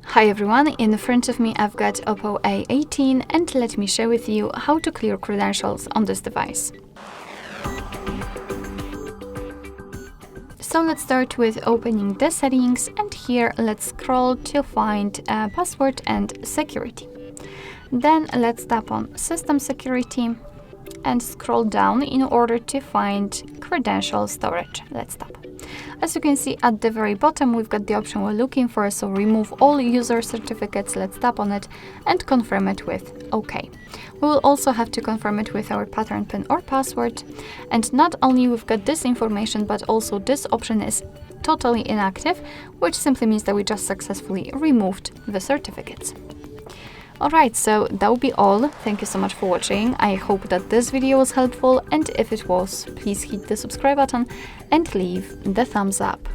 Hi everyone, in front of me I've got OPPO A18 and let me share with you how to clear credentials on this device. So let's start with opening the settings, and here let's scroll to find password and security. Then let's tap on system security and scroll down in order to find credential storage. Let's tap. As you can see at the very bottom, we've got the option we're looking for, so remove all user certificates. Let's tap on it and confirm it with OK. We will also have to confirm it with our pattern PIN or password. And not only we've got this information, but also this option is totally inactive, which simply means that we just successfully removed the certificates. Alright, so that will be all. Thank you so much for watching. I hope that this video was helpful, and if it was, please hit the subscribe button and leave the thumbs up.